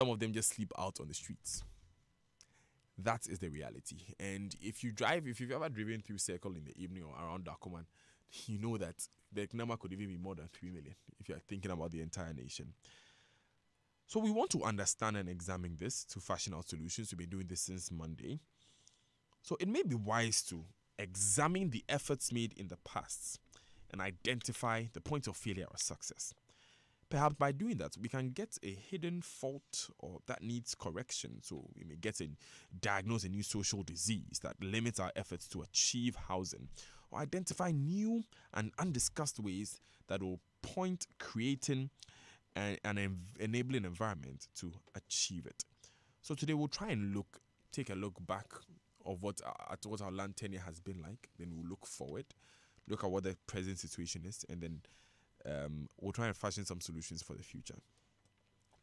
Some of them just sleep out on the streets. That is the reality. And if you've ever driven through Circle in the evening or around Dakoman, you know that the number could even be more than 3 million if you're thinking about the entire nation. So we want to understand and examine this to fashion out solutions. We've been doing this since Monday. So it may be wise to examine the efforts made in the past and identify the points of failure or success. Perhaps by doing that, we can get a hidden fault or that needs correction. So we may diagnose a new social disease that limits our efforts to achieve housing, or identify new and undiscussed ways that will point creating an enabling environment to achieve it. So today we'll try and take a look back of what our land tenure has been like. Then we'll look forward, look at what the present situation is, and then we'll try and fashion some solutions for the future.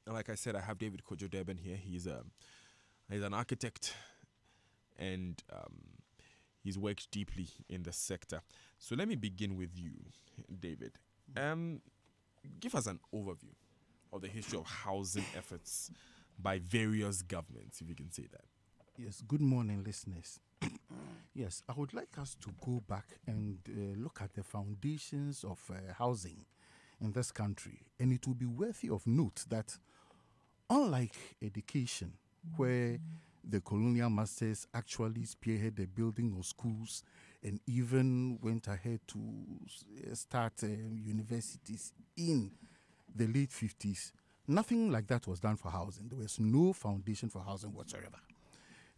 And like I said, I have David Kojo Deben here. He's an architect, and he's worked deeply in the sector. So let me begin with you, David. Give us an overview of the history of housing efforts by various governments, if you can say that. Yes, good morning, listeners. Yes, I would like us to go back and look at the foundations of housing in this country. And it will be worthy of note that unlike education, where the colonial masters actually spearheaded the building of schools and even went ahead to start universities in the late 50s, nothing like that was done for housing. There was no foundation for housing whatsoever.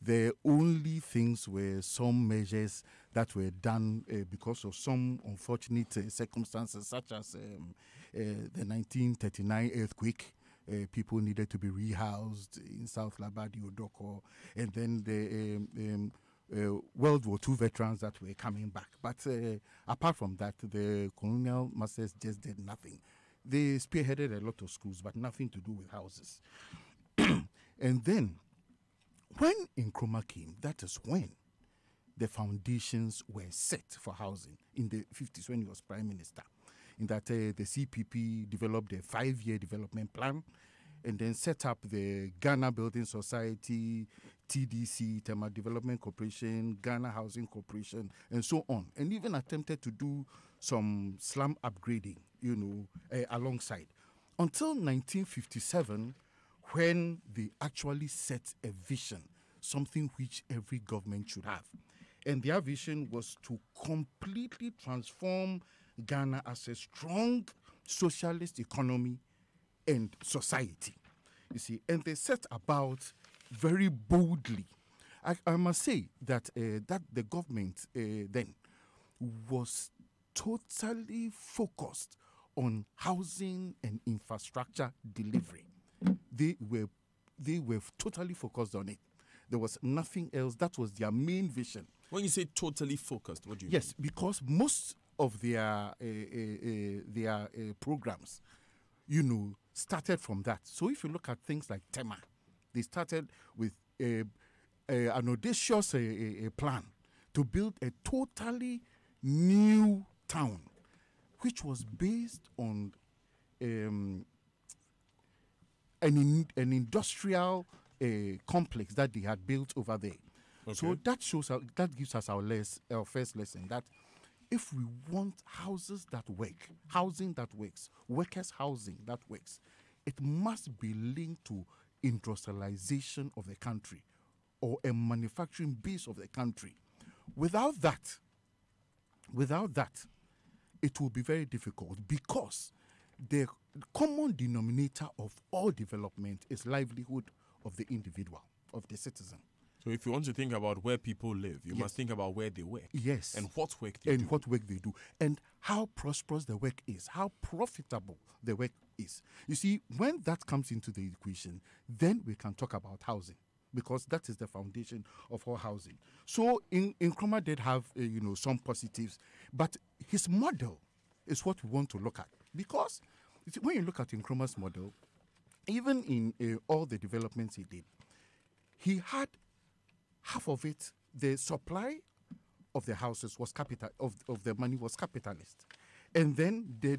The only things were some measures that were done because of some unfortunate circumstances, such as the 1939 earthquake. People needed to be rehoused in South Labadi, Odoko, and then the World War II veterans that were coming back. But apart from that, the colonial masters just did nothing. They spearheaded a lot of schools, but nothing to do with houses. And then, when Nkrumah came, that is when the foundations were set for housing in the 50s when he was prime minister. In that the CPP developed a 5-year development plan and then set up the Ghana Building Society, TDC, Tema Development Corporation, Ghana Housing Corporation, and so on. And even attempted to do some slum upgrading, alongside. Until 1957, when they actually set a vision, something which every government should have. And their vision was to completely transform Ghana as a strong socialist economy and society. You see, and they set about very boldly. I must say that that the government then was totally focused on housing and infrastructure delivery. They were totally focused on it. There was nothing else. That was their main vision. When you say totally focused, what do you mean? Yes, because most of their programs, started from that. So if you look at things like Tema, they started with an audacious plan to build a totally new town, which was based on an industrial complex that they had built over there. Okay. So that gives us our first lesson that if we want houses that work, housing that works, workers' housing that works, it must be linked to industrialization of the country or a manufacturing base of the country. Without that, it will be very difficult because the common denominator of all development is livelihood of the individual, of the citizen. So if you want to think about where people live, you must think about where they work. Yes. And what work they do. And how prosperous the work is, how profitable the work is. You see, when that comes into the equation, then we can talk about housing, because that is the foundation of all housing. So Nkrumah did have, some positives, but his model is what we want to look at. Because when you look at Nkrumah's model, even in all the developments he did, he had half of it, the supply of the houses was of the money was capitalist. And then the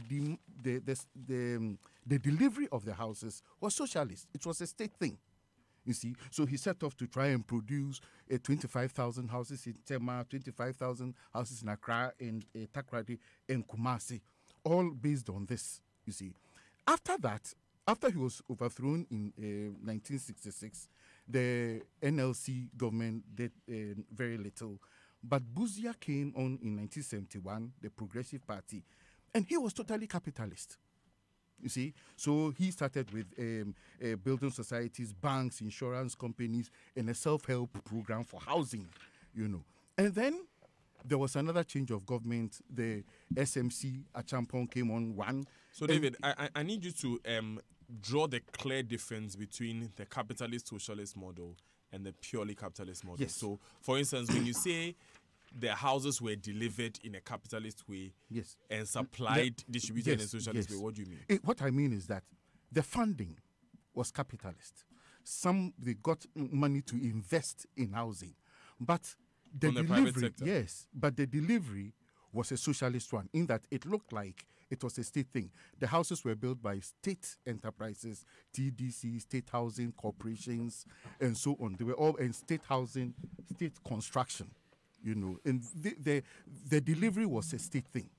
delivery of the houses was socialist. It was a state thing. You see, so he set off to try and produce 25,000 houses in Tema, 25,000 houses in Accra, and Takoradi, and Kumasi, all based on this, you see. After that, after he was overthrown in 1966, the NLC government did very little. But Buzia came on in 1971, the Progressive Party, and he was totally capitalist. You see, so he started with building societies, banks, insurance companies, and a self-help program for housing, you know. And then there was another change of government. The SMC Achampong came on one. So, David, I need you to draw the clear difference between the capitalist socialist model and the purely capitalist model. Yes. So, for instance, when you say the houses were delivered in a capitalist way, yes, and supplied, distributed in a socialist way, what do you mean? What I mean is that the funding was capitalist. They got money to invest in housing, but the delivery, yes, but the delivery was a socialist one in that it looked like it was a state thing. The houses were built by state enterprises, TDC, state housing corporations, and so on. They were all in state housing, state construction, you know, and the delivery was a state thing.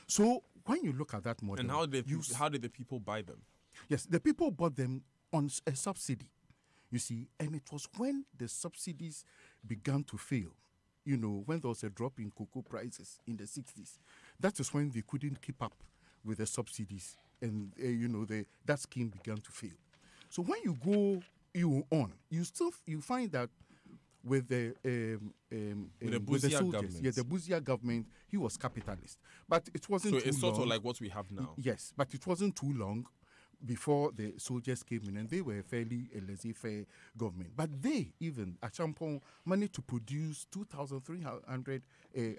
So when you look at that model, and how did the people buy them? Yes, the people bought them on a subsidy, you see, and it was when the subsidies began to fail, you know, when there was a drop in cocoa prices in the 60s. That is when they couldn't keep up with the subsidies, and you know, that scheme began to fail. So when you go you find that with the soldiers, government, the Buzia government, he was capitalist, but it wasn't. So too it's sort long. of like what we have now. Yes, but it wasn't too long before the soldiers came in, and they were fairly a laissez-faire government. But they, even Achampong, managed to produce 2,300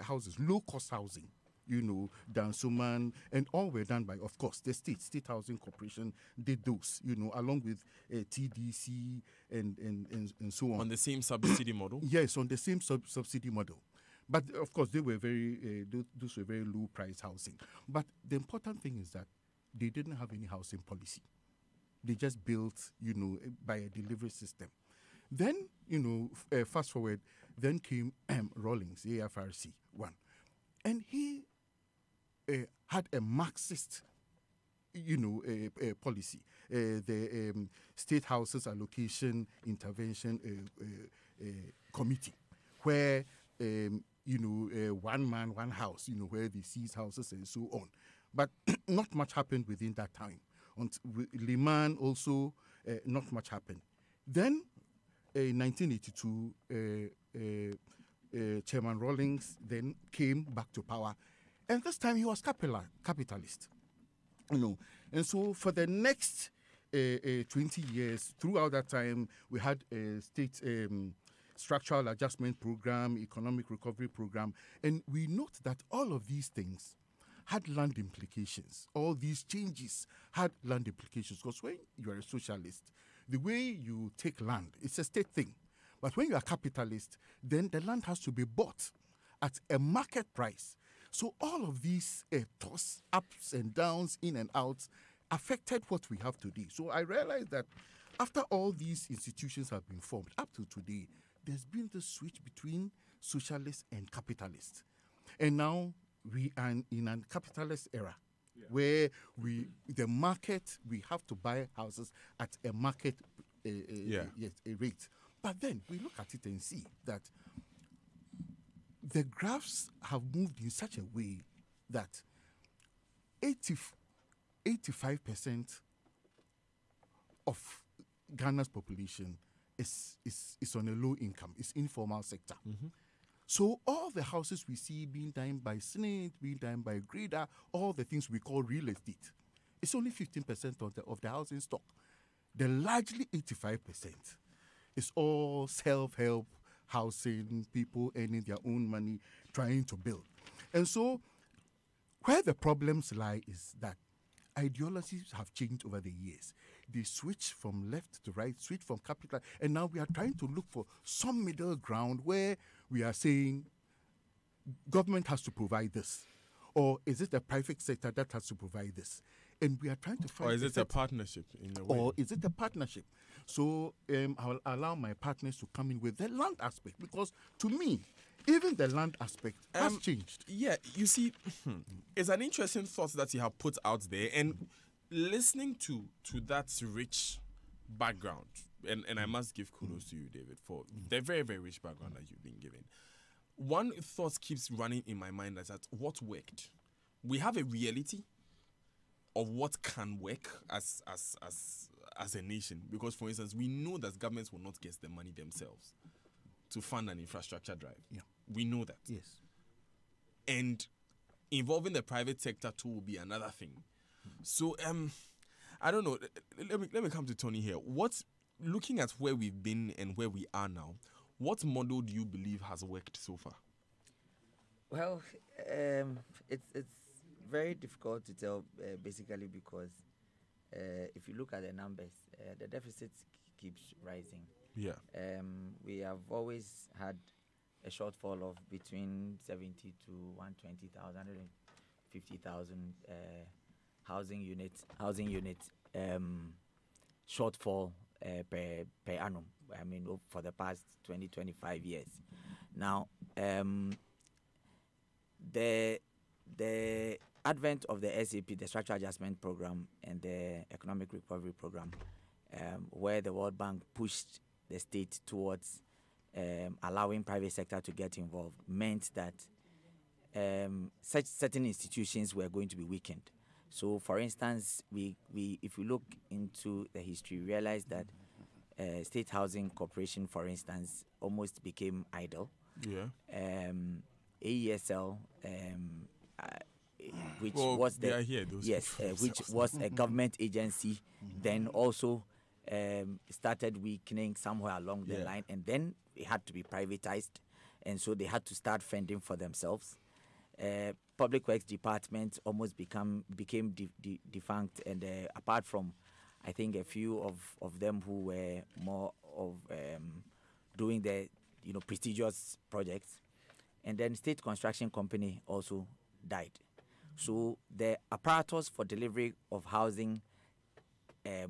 houses, low-cost housing, you know, Dansuman, and all were done by, of course, the State Housing Corporation did those, you know, along with TDC and so on. On the same subsidy model? Yes, on the same subsidy model. But, of course, they were those were very low-price housing. But the important thing is that they didn't have any housing policy. They just built, you know, by a delivery system. Then, you know, fast forward, then came Rawlings, AFRC one. And he had a Marxist, you know, policy. The State Houses Allocation Intervention Committee, where, you know, one man, one house, you know, where they seize houses and so on. But not much happened within that time. With Liman also, not much happened. Then, in 1982, Chairman Rawlings then came back to power. And this time he was capitalist. You know, and so for the next 20 years, throughout that time, we had a state structural adjustment program, economic recovery program, and we note that all of these things had land implications. All these changes had land implications, because when you are a socialist, the way you take land, it's a state thing. But when you are capitalist, then the land has to be bought at a market price. So all of these toss ups and downs, in and outs, affected what we have today. So I realized that after all these institutions have been formed, up to today, there's been the switch between socialists and capitalists. And now we are in a capitalist era, where the market, we have to buy houses at a market rate. But then we look at it and see that the graphs have moved in such a way that 85% of Ghana's population is on a low income, it's informal sector. Mm-hmm. So all the houses we see being done by SNIT, being done by Greda, all the things we call real estate, it's only 15% of the housing stock. The largely 85% is all self-help housing, people earning their own money, trying to build. And so where the problems lie is that ideologies have changed over the years. They switch from left to right, switch from capital, and now we are trying to look for some middle ground where we are saying government has to provide this, or is it the private sector that has to provide this? And we are trying to find. Or is it a partnership in a way? Or is it a partnership? So I'll allow my partners to come in with the land aspect, because to me, even the land aspect has changed. Yeah, you see, it's an interesting thought that you have put out there, and listening to that rich background, and I must give kudos to you, David, for the very, very rich background that you've been given. One thought keeps running in my mind is that what worked? We have a reality of what can work as a nation, because, for instance, we know that governments will not get the money themselves to fund an infrastructure drive. Yeah. We know that. Yes. And involving the private sector too will be another thing. So I don't know. Let me come to Tony here. Looking at where we've been and where we are now, what model do you believe has worked so far? Well, it's very difficult to tell, basically because if you look at the numbers, the deficit keeps rising. Yeah. We have always had a shortfall of between 70 to 120,000, 150,000 housing units shortfall per annum. I mean, for the past 20, 25 years. Now, the advent of the SAP, the Structural Adjustment Program, and the Economic Recovery Program, where the World Bank pushed the state towards allowing private sector to get involved, meant that such certain institutions were going to be weakened. So, for instance, if we look into the history, we realize that State Housing Corporation, for instance, almost became idle. Yeah. AESL, which was which was a government agency, then also started weakening somewhere along the line, and then it had to be privatized, and so they had to start fending for themselves. Public Works Department almost became defunct, and apart from, I think, a few of them who were more of doing the prestigious projects, and then State Construction Company also died. So the apparatus for delivery of housing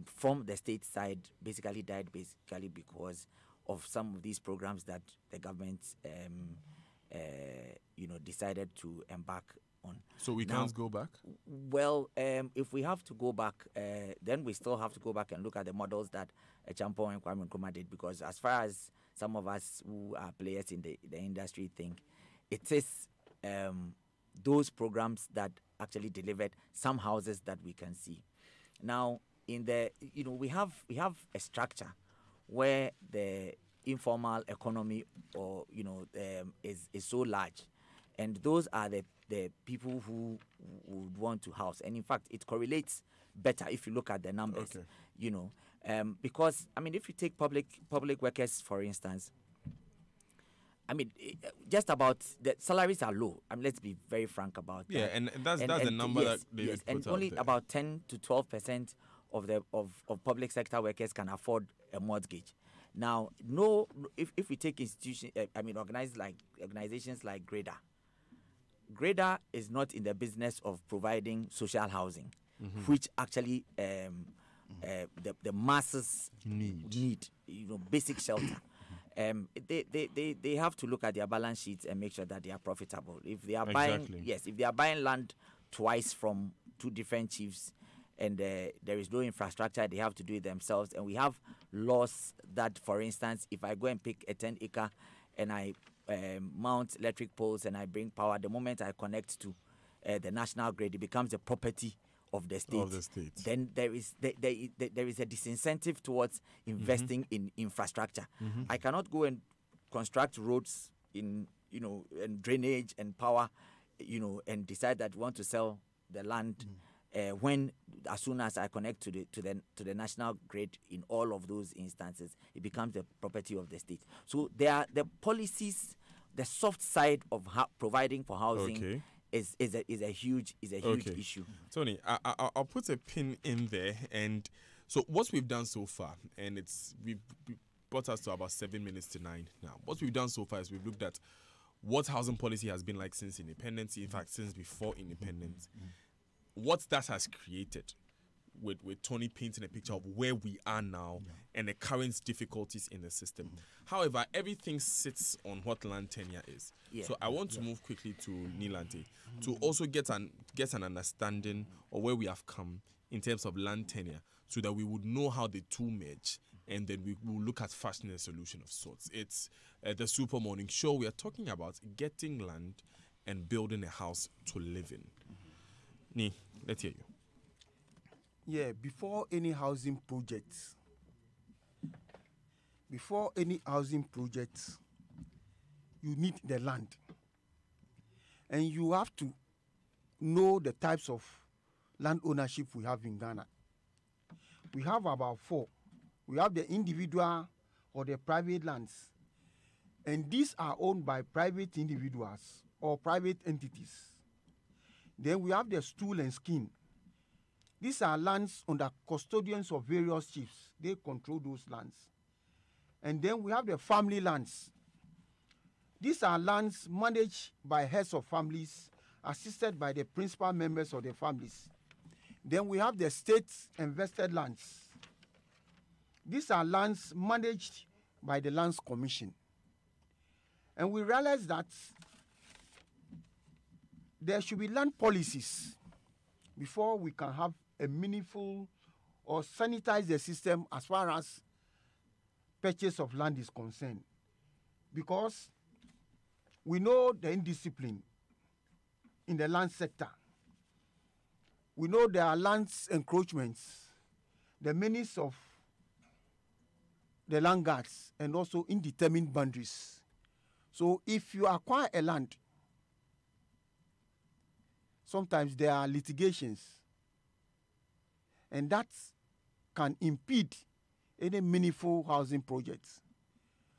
from the state side basically died because of some of these programs that the government decided to embark on. So we can't go back? Well, if we have to go back, then we still have to go back and look at the models that Champo and Kwame Nkrumah did, because as far as some of us who are players in the industry think, it is those programs that actually delivered some houses that we can see. Now, in the we have a structure where the informal economy is so large, and those are the people who would want to house. And in fact, it correlates better if you look at the numbers. Okay. Because I mean, if you take public workers, for instance, I mean, just about the salaries are low. I mean, let's be very frank about that. Yeah, and that's the number that they would put and out only there. about 10 to 12% of public sector workers can afford a mortgage. Now, if we take organizations like Greda is not in the business of providing social housing, which actually the masses need, basic shelter. They have to look at their balance sheets and make sure that they are profitable. If they are buying land twice from two different chiefs, and there is no infrastructure, they have to do it themselves. And we have laws that, for instance, if I go and pick a 10-acre and I mount electric poles and I bring power, the moment I connect to the national grid, it becomes the property of the state. Then there is a disincentive towards investing in infrastructure. I cannot go and construct roads in and drainage and power, and decide that we want to sell the land when as soon as I connect to the national grid. In all of those instances, it becomes the property of the state. So there are the policies, the soft side of providing for housing. Okay. Is a huge issue. Tony, I'll put a pin in there. And so what we've done so far, and we've brought us to about 7 minutes to 9 now. What we've done so far is we've looked at what housing policy has been like since independence, in fact, since before independence, what that has created with Tony painting a picture of where we are now and the current difficulties in the system. However, everything sits on what land tenure is. Yeah. So I want to move quickly to Nilante to also get an understanding of where we have come in terms of land tenure, so that we would know how the two merge, and then we will look at fashioning a solution of sorts. It's the Super Morning Show. We are talking about getting land and building a house to live in. Ni, let's hear you. Yeah, before any housing projects, you need the land. And you have to know the types of land ownership we have in Ghana. We have about 4. We have the individual or the private lands. And these are owned by private individuals or private entities. Then we have the stool and skin. These are lands under custodians of various chiefs. They control those lands. And then we have the family lands. These are lands managed by heads of families, assisted by the principal members of the families. Then we have the state invested lands. These are lands managed by the Lands Commission. And we realize that there should be land policies before we can have a meaningful or sanitize the system as far as purchase of land is concerned. Because we know the indiscipline in the land sector. We know there are land encroachments, the menace of the land guards, and also indeterminate boundaries. So if you acquire a land, sometimes there are litigations, and that can impede any meaningful housing projects.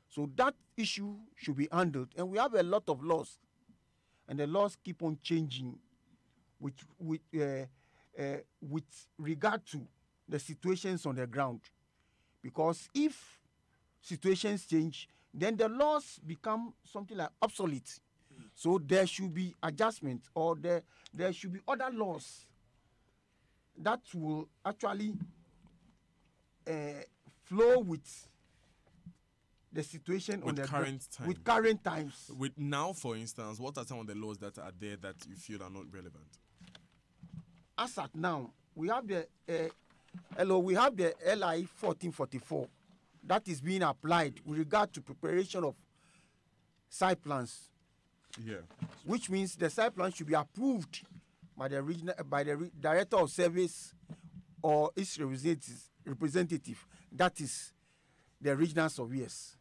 So that issue should be handled. And we have a lot of laws, and the laws keep on changing with regard to the situations on the ground. Because if situations change, then the laws become something like obsolete. So there should be adjustments, or there should be other laws that will actually flow with the situation With on the current times. with current times. With now, for instance, what are some of the laws that are there that you feel are not relevant? As at now, we have the we have the LI 1444 that is being applied with regard to preparation of site plans, Yeah. which means the site plan should be approved by the director of service or its representative, that is the regional surveyors.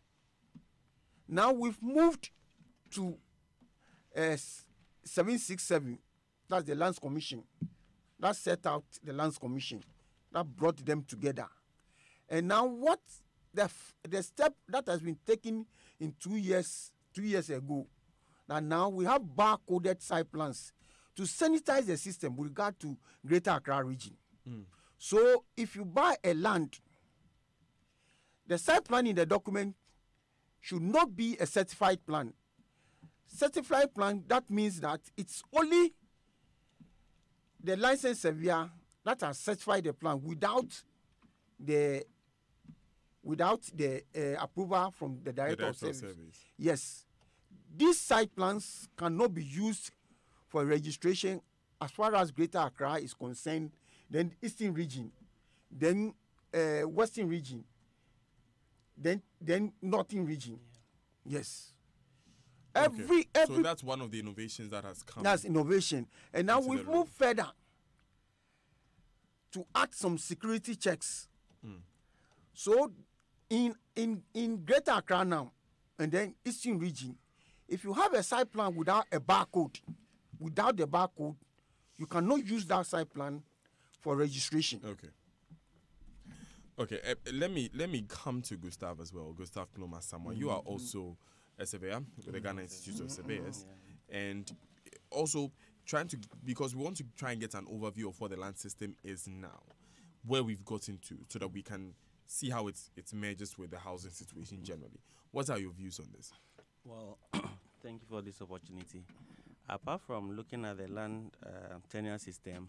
Now we've moved to 767, that's the Lands Commission. That set out the Lands Commission, that brought them together. And now what the step that has been taken in 2 years ago, that now we have bar-coded site plans to sanitize the system with regard to Greater Accra region. So if you buy a land, the site plan in the document should not be a certified plan. Certified plan, that means that it's only the licensed surveyor that has certified the plan without the approval from the director of service. Yes. These site plans cannot be used for registration as far as Greater Accra is concerned, then Eastern region, then Western region, then Northern region. Yes. Okay. So that's one of the innovations that has come. That's innovation. And now we've moved further to add some security checks. So in Greater Accra now, and then Eastern region, if you have a site plan without a barcode, you cannot use that site plan for registration. Okay. Let me come to Gustav as well. Gustav Ploma Samoa. You are also a surveyor with the Ghana Institute of Surveyors, and also because we want to try and get an overview of what the land system is now, where we've gotten to, so that we can see how it merges with the housing situation generally. What are your views on this? Well, Thank you for this opportunity. Apart from looking at the land tenure system,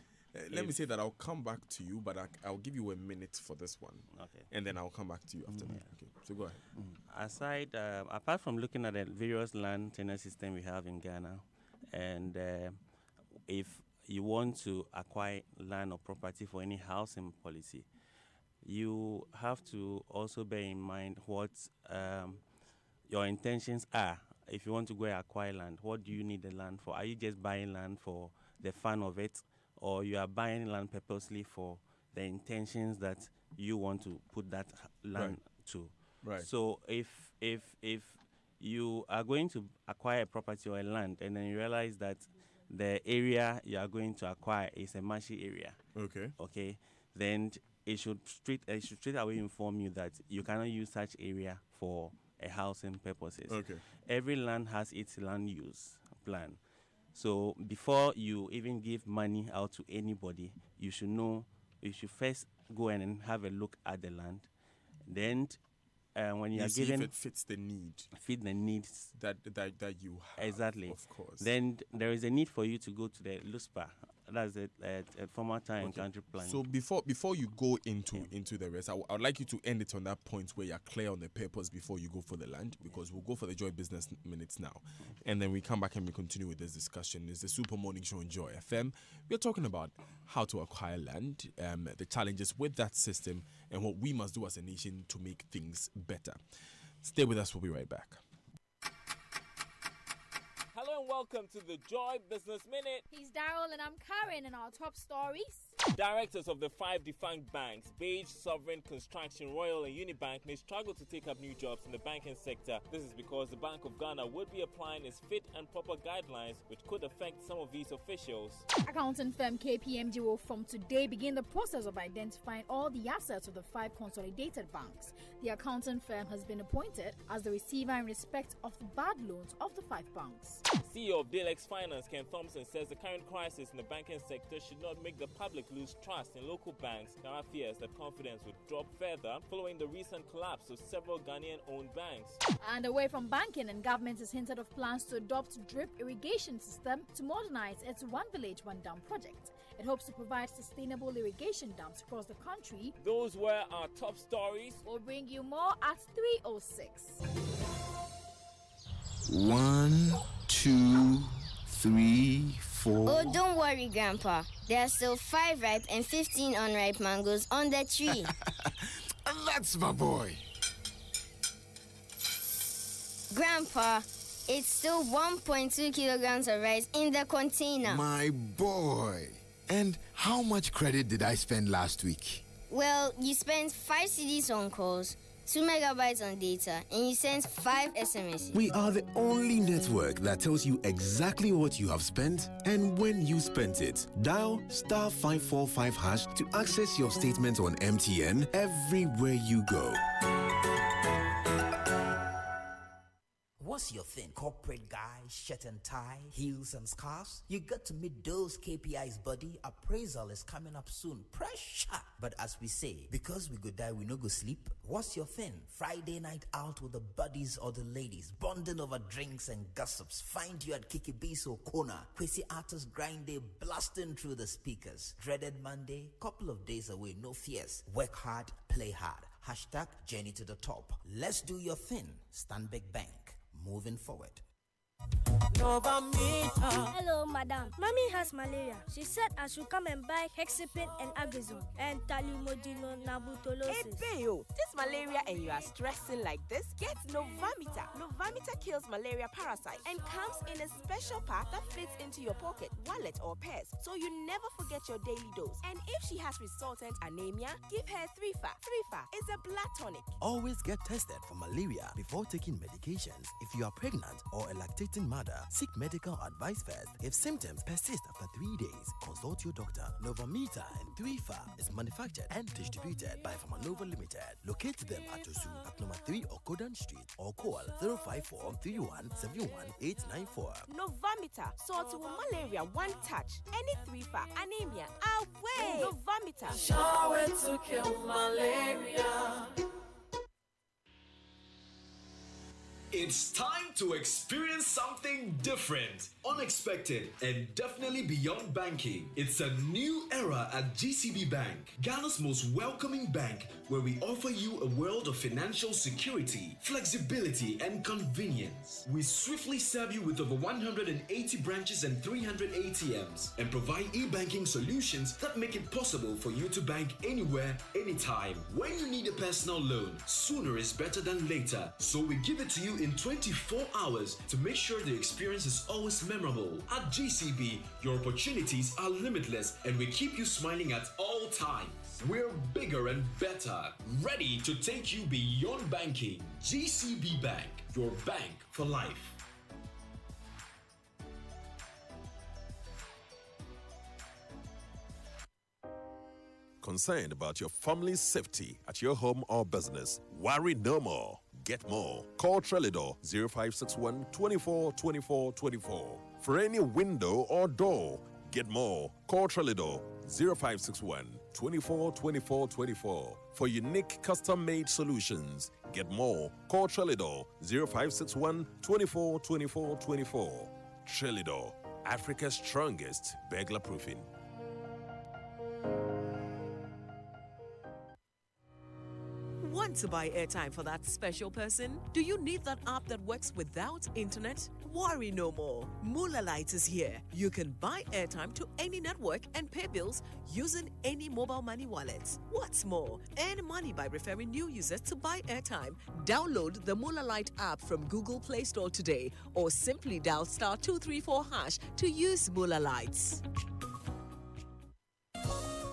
let me say that I'll come back to you, but I'll give you a minute for this one. Okay. And then I'll come back to you after that. Okay. So go ahead. Apart from looking at the various land tenure system we have in Ghana, and if you want to acquire land or property for any housing policy, you have to also bear in mind what your intentions are. If you want to go acquire land, what do you need the land for? Are you just buying land for the fun of it, or you are buying land purposely for the intentions that you want to put that land to? Right. So if you are going to acquire a property or a land, and then you realize that the area you are going to acquire is a marshy area, okay, then it should straight away inform you that you cannot use such area for a housing purposes. Okay. Every land has its land use plan. So before you even give money out to anybody, you should first go in and have a look at the land. Then when you are see given, if it fits the needs that you have. Exactly. Of course. Then there is a need for you to go to the LUSPA. That's a former time and country planning. So before you go into the rest, I would like you to end it on that point where you're clear on the purpose before you go for the land, because we'll go for the Joy Business Minutes now, and then we come back and we continue with this discussion. It's the Super Morning Show on Joy FM. We're talking about how to acquire land, the challenges with that system, and what we must do as a nation to make things better. Stay with us. We'll be right back. Hello and welcome to the Joy Business Minute. He's Daryl and I'm Karen, and our top stories. Directors of the 5 defunct banks, Beige, Sovereign, Construction, Royal and Unibank, may struggle to take up new jobs in the banking sector. This is because the Bank of Ghana would be applying its fit and proper guidelines, which could affect some of these officials. Accounting firm KPMG will from today begin the process of identifying all the assets of the 5 consolidated banks. The accounting firm has been appointed as the receiver in respect of the bad loans of the 5 banks. CEO of Dalex Finance, Ken Thompson, says the current crisis in the banking sector should not make the public lose trust in local banks. Ghana fears that confidence would drop further following the recent collapse of several Ghanaian-owned banks. And away from banking, and government has hinted of plans to adopt drip irrigation system to modernize its One Village, One Dam project. It hopes to provide sustainable irrigation dams across the country. Those were our top stories. We'll bring you more at 3:06. 1, 2, 3, 4. Oh, don't worry, Grandpa. There are still 5 ripe and 15 unripe mangoes on the tree. That's my boy. Grandpa, it's still 1.2 kilograms of rice in the container. My boy. And how much credit did I spend last week? Well, you spent 5 CDs on calls, 2 megabytes on data, and you sent 5 SMS. We are the only network that tells you exactly what you have spent and when you spent it. Dial *545# to access your statement on MTN everywhere you go. What's your thing? Corporate guy, shirt and tie, heels and scarves? You got to meet those KPIs, buddy. Appraisal is coming up soon. Pressure! But as we say, because we go die, we no go sleep. What's your thing? Friday night out with the buddies or the ladies, bonding over drinks and gossips. Find you at Kiki Biso Corner. Kwesi Artist Grind Day blasting through the speakers. Dreaded Monday, couple of days away, no fears. Work hard, play hard. Hashtag Journey to the top. Let's do your thing. Stanbic Bank. Moving forward. Hello, madam. Mommy has malaria. She said I should come and buy Hexapin and Agazone and Talumodino Nabutolosis. Hey, Bayo, this malaria and you are stressing like this, get Novamita. Novamita kills malaria parasite and comes in a special pack that fits into your pocket, wallet, or purse, so you never forget your daily dose. And if she has resultant anemia, give her 3FA. 3FA is a blood tonic. Always get tested for malaria before taking medications. If you are pregnant or a lactating mother, seek medical advice first. If symptoms persist after 3 days, consult your doctor. Novamita and 3FA is manufactured and distributed by Pharmanova Limited. Locate them at Osu at number 3 Okodan Street or call 054 31 71 894. Novamita, sort with malaria one touch. Any 3FA anemia, away. Novamita. Shower to kill malaria. It's time to experience something different, unexpected, and definitely beyond banking. It's a new era at GCB Bank, Ghana's most welcoming bank, where we offer you a world of financial security, flexibility, and convenience. We swiftly serve you with over 180 branches and 300 ATMs, and provide e-banking solutions that make it possible for you to bank anywhere, anytime. When you need a personal loan, sooner is better than later, so we give it to you in 24 hours to make sure the experience is always memorable. At GCB, your opportunities are limitless, and we keep you smiling at all times. We're bigger and better, ready to take you beyond banking. GCB Bank, your bank for life. Concerned about your family's safety at your home or business? Worry no more. Get more. Call Trelidor 0561 24 24 24. For any window or door, get more. Call Trelidor 0561 24 24 24. For unique custom-made solutions, get more. Call Trelidor 0561 24 24 24. Trelidor, Africa's strongest burglar proofing. Want to buy airtime for that special person? Do you need that app that works without internet? Worry no more. Molalite is here. You can buy airtime to any network and pay bills using any mobile money wallet. What's more, earn money by referring new users to buy airtime. Download the Molalite app from Google Play Store today, or simply dial *234# to use Molalite.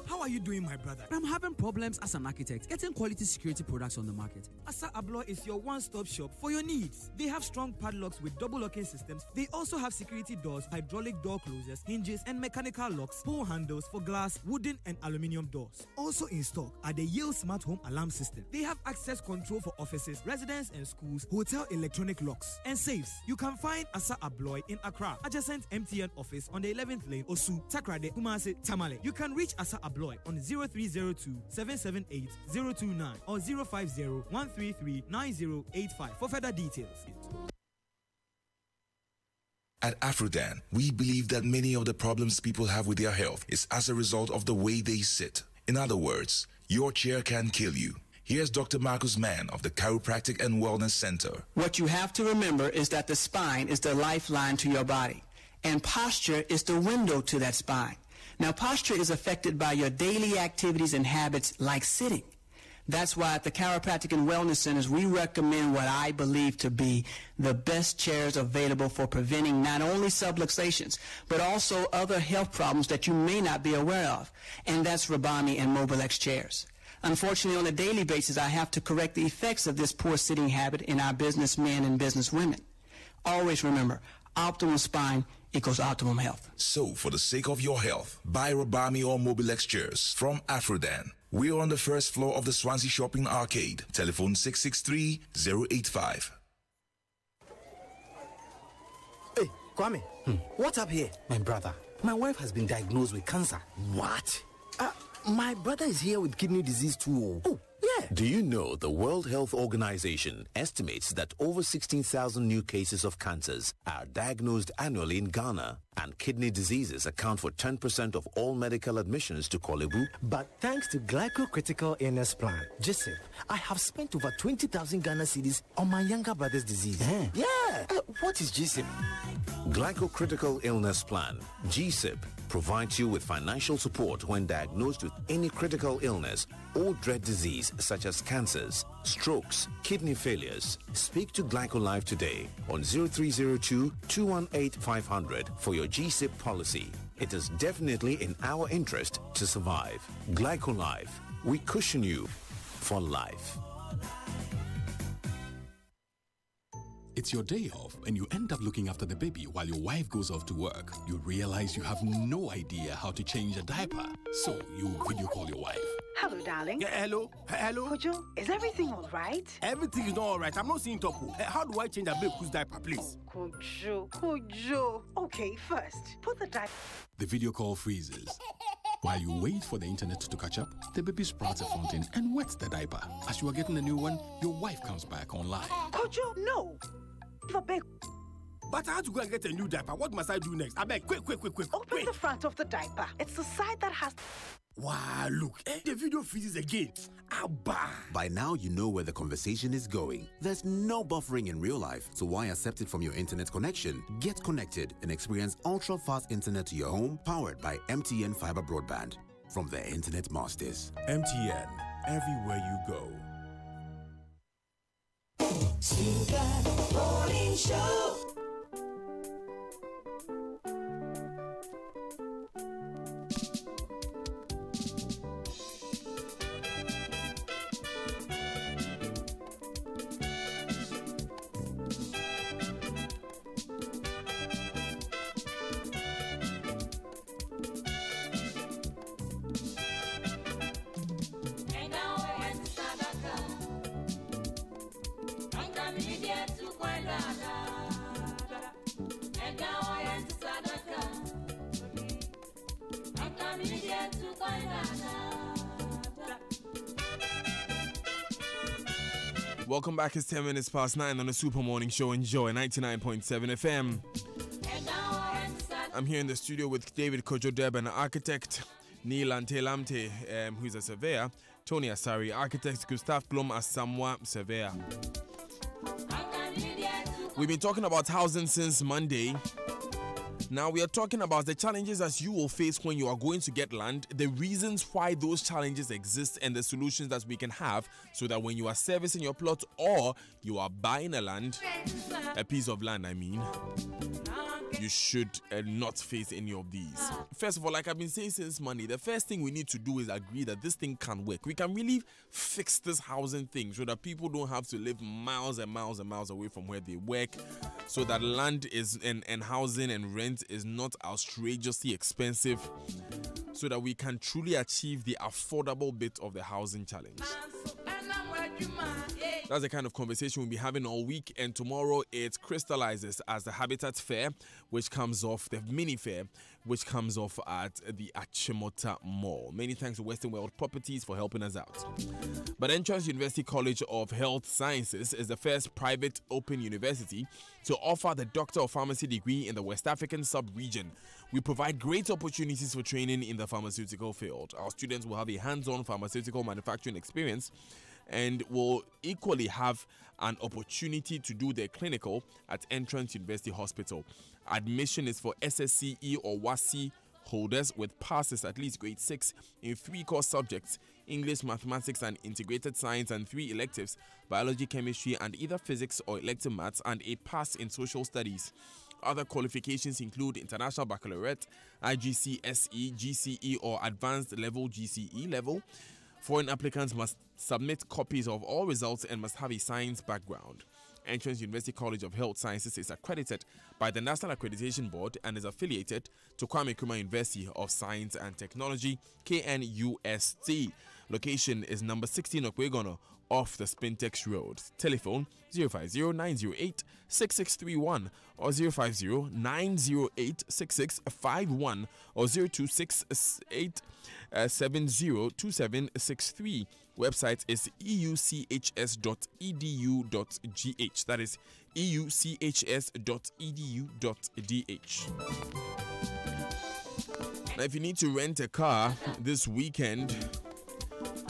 How are you doing, my brother? I'm having problems as an architect getting quality security products on the market. Asa Abloy is your one-stop shop for your needs. They have strong padlocks with double locking systems. They also have security doors, hydraulic door closers, hinges, and mechanical locks, pull handles for glass, wooden, and aluminium doors. Also in stock are the Yale Smart Home Alarm System. They have access control for offices, residents and schools, hotel electronic locks, and safes. You can find Asa Abloy in Accra, adjacent MTN office on the 11th lane, Osu, Takrade, Kumasi, Tamale. You can reach Asa Abloy on 0302-778-029 or 050-133-9085 for further details. At Afrodan, we believe that many of the problems people have with their health is as a result of the way they sit. In other words, your chair can kill you. Here's Dr. Marcus Mann of the Chiropractic and Wellness Center. What you have to remember is that the spine is the lifeline to your body, and posture is the window to that spine. Now, posture is affected by your daily activities and habits like sitting. That's why at the Chiropractic and Wellness Centers, we recommend what I believe to be the best chairs available for preventing not only subluxations, but also other health problems that you may not be aware of. And that's Rabami and Mobilex chairs. Unfortunately, on a daily basis, I have to correct the effects of this poor sitting habit in our businessmen and businesswomen. Always remember, optimal spine equals optimum health. So, for the sake of your health, buy Rabami or Mobilex chairs from Afrodan. We're on the first floor of the Swansea Shopping Arcade. Telephone 663-085. Hey, Kwame, what's up here? My brother, my wife has been diagnosed with cancer. What? My brother is here with kidney disease too. Oh, yeah. Do you know the World Health Organization estimates that over 16,000 new cases of cancers are diagnosed annually in Ghana, and kidney diseases account for 10% of all medical admissions to Korle Bu? But thanks to Glyco-Critical Illness Plan, GSIP, I have spent over 20,000 Ghana cedis on my younger brother's disease. Yeah. What is GSIP? Glyco-Critical Illness Plan, GSIP, provides you with financial support when diagnosed with any critical illness or dread disease such as cancers, strokes, kidney failures. Speak to GlycoLife today on 0302-218-500 for your GSIP policy. It is definitely in our interest to survive. GlycoLife, we cushion you for life. It's your day off and you end up looking after the baby while your wife goes off to work. You realize you have no idea how to change a diaper. So you video call your wife. Hello, darling. Yeah, hello. Kojo, is everything all right? Everything is not all right. I'm not seeing Topo. How do I change a baby's diaper, please? Kojo. Okay, first, put the diaper. The video call freezes. While you wait for the internet to catch up, the baby sprouts a fountain and wets the diaper. As you are getting a new one, your wife comes back online. Kojo, no. But I had to go and get a new diaper. What must I do next? I beg, quick. Open the front of the diaper. It's the side that has... Wow, look, the video freezes again. Abba. By now, you know where the conversation is going. There's no buffering in real life, so why accept it from your internet connection? Get connected and experience ultra-fast internet to your home, powered by MTN Fiber Broadband. From the Internet Masters. MTN, everywhere you go. Super Morning Show. Welcome back. It's 10 minutes past 9 on the Super Morning Show. Enjoy 99.7 FM. I'm here in the studio with David Kojo-Deb, an architect, Neil Ante-Lamte, who's a surveyor, Tony Asari, architect, Gustav Blom Asamoah, surveyor. We've been talking about housing since Monday. Now we are talking about the challenges that you will face when you are going to get land, the reasons why those challenges exist, and the solutions that we can have so that when you are servicing your plot or you are buying a piece of land, you should not face any of these. First of all, like I've been saying since Monday, the first thing we need to do is agree that this thing can work. We can really fix this housing thing so that people don't have to live miles and miles and miles away from where they work, so that land is and housing and rent is not outrageously expensive, so that we can truly achieve the affordable bit of the housing challenge. That's the kind of conversation we'll be having all week, and tomorrow it crystallizes as the Habitat Fair, which comes off, the mini fair, which comes off at the Achimota Mall. Many thanks to Western World Properties for helping us out. But Entrance University College of Health Sciences is the first private open university to offer the Doctor of Pharmacy degree in the West African sub-region. We provide great opportunities for training in the pharmaceutical field. Our students will have a hands-on pharmaceutical manufacturing experience and will equally have an opportunity to do their clinical at Entrance University Hospital. Admission is for SSCE or WASI holders with passes at least grade 6 in 3 core subjects: English, Mathematics and Integrated Science, and 3 electives: Biology, Chemistry and either Physics or elective Maths, and a pass in Social Studies. Other qualifications include International Baccalaureate, IGCSE, GCE or Advanced Level GCE level. Foreign applicants must submit copies of all results and must have a science background. Entrance University College of Health Sciences is accredited by the National Accreditation Board and is affiliated to Kwame Nkrumah University of Science and Technology, KNUST. Location is number 16 Okwegono off the Spintex Road. Telephone 050-908-6631 or 050-908-6651 or 0268-702763. Website is euchs.edu.gh. That is euchs.edu.gh. Now, if you need to rent a car this weekend,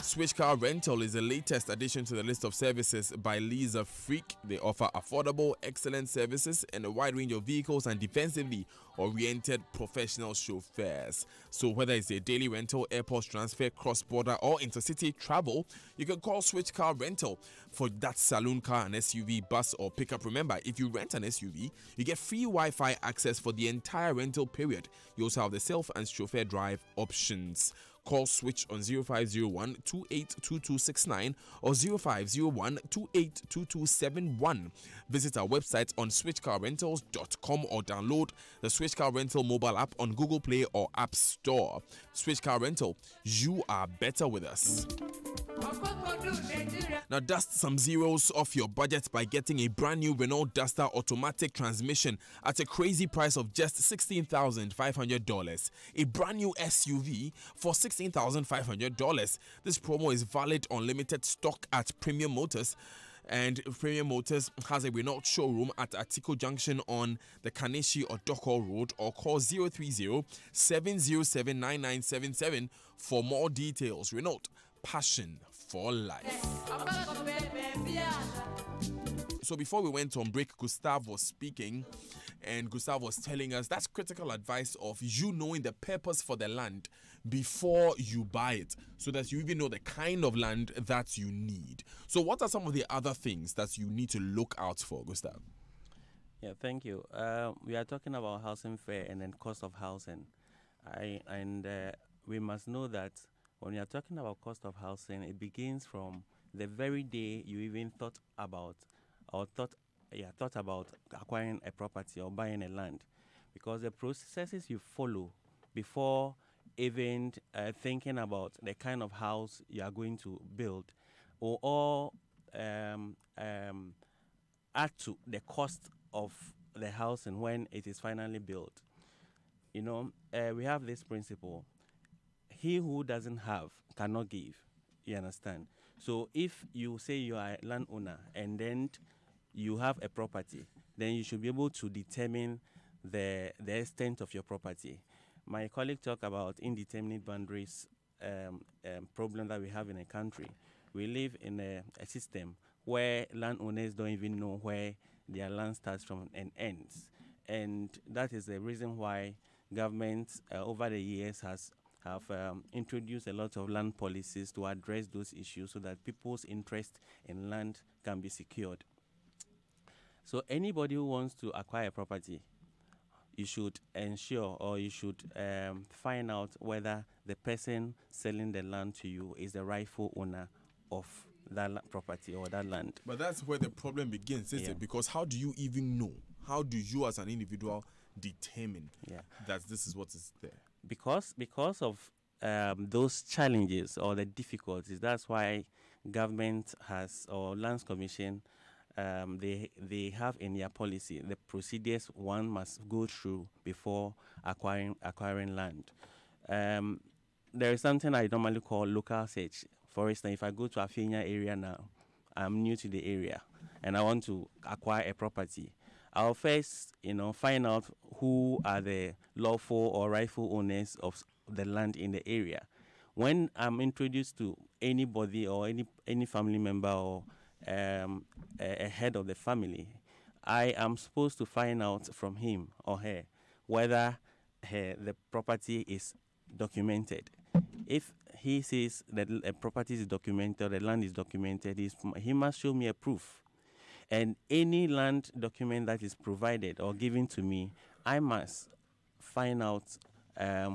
Switch Car Rental is the latest addition to the list of services by Lisa Freak. They offer affordable, excellent services and a wide range of vehicles and defensively oriented professional chauffeurs. So whether it's a daily rental, airport transfer, cross-border or intercity travel, you can call Switch Car Rental for that saloon car, an SUV, bus or pickup. Remember, if you rent an SUV, you get free Wi-Fi access for the entire rental period. You also have the self and chauffeur drive options. Call Switch on 0501-282269 or 0501-282271. Visit our website on switchcarrentals.com or download the Switch Car Rental mobile app on Google Play or App Store. Switch Car Rental, you are better with us. Now dust some zeros off your budget by getting a brand new Renault Duster automatic transmission at a crazy price of just $16,500. A brand new SUV for $16,500. This promo is valid on limited stock at Premium Motors. And Premier Motors has a Renault showroom at Atiko Junction on the Kaneshi or Doko Road, or call 030-707-9977 for more details. Renault, passion for life. So before we went on break, Gustav was speaking, and Gustav was telling us that's critical advice of you knowing the purpose for the land before you buy it, so that you even know the kind of land that you need. So what are some of the other things that you need to look out for, Gustav? Yeah, thank you. We are talking about housing fair and then cost of housing. We must know that when you are talking about cost of housing, it begins from the very day you even thought about acquiring a property or buying a land, because the processes you follow before even thinking about the kind of house you are going to build or add to the cost of the house and when it is finally built. You know, we have this principle: he who doesn't have cannot give. You understand? So if you say you are a landowner and then you have a property, then you should be able to determine the extent of your property. My colleague talked about indeterminate boundaries problem that we have in a country. We live in a system where landowners don't even know where their land starts from and ends. And that is the reason why government over the years have introduced a lot of land policies to address those issues so that people's interest in land can be secured. So anybody who wants to acquire a property, you should ensure or you should find out whether the person selling the land to you is the rightful owner of that property or that land. But that's where the problem begins, isn't it? Because how do you even know? How do you as an individual determine that this is what is there? Because of those challenges or the difficulties, that's why government has, or Lands Commission, they have in their policy the procedures one must go through before acquiring land. There is something I normally call local search. For instance, if I go to Afinia area now, I'm new to the area and I want to acquire a property, I'll first, find out who are the lawful or rightful owners of the land in the area. When I'm introduced to anybody or any family member or a head of the family, I am supposed to find out from him or her whether the property is documented. If he says that a property is documented, the land is documented, he must show me a proof. And any land document that is provided or given to me, I must find out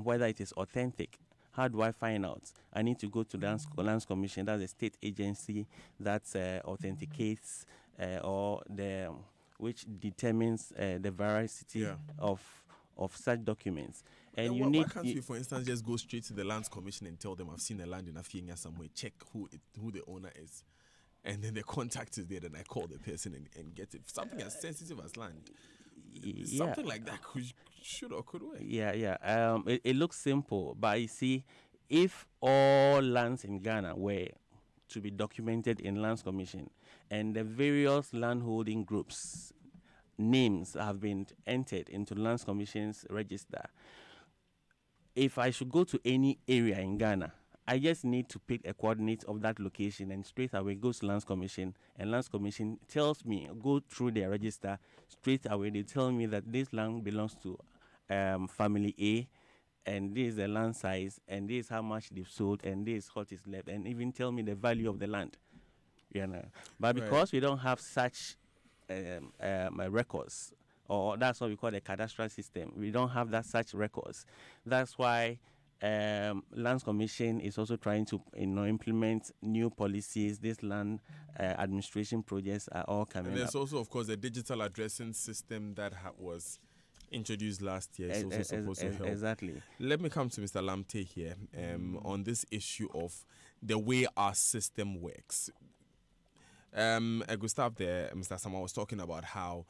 whether it is authentic. How do I find out? I need to go to the Lands Commission, that's a state agency that authenticates which determines the veracity of such documents. And why can't you, for instance, just go straight to the Lands Commission and tell them I've seen a land in Afinia somewhere, check who the owner is, and then the contact is there, then I call the person and get it. Something as sensitive as land. Something like that should or could work. It looks simple, but you see, if all lands in Ghana were to be documented in Lands Commission and the various landholding groups' names have been entered into Lands Commission's register, if I should go to any area in Ghana, I just need to pick a coordinate of that location and straight away goes to Lands Commission, and Lands Commission tells me, go through their register, straight away they tell me that this land belongs to family A, and this is the land size, and this is how much they've sold, and this is what is left, and even tell me the value of the land. But because we don't have such records, or that's what we call the cadastral system, we don't have such records. That's why Lands Commission is also trying to implement new policies. These land administration projects are all coming and there's up. also, of course, the digital addressing system that was introduced last year. It's also supposed to help. Exactly. Let me come to Mr. Lamte here on this issue of the way our system works. Gustav there, Mr. Sama was talking about how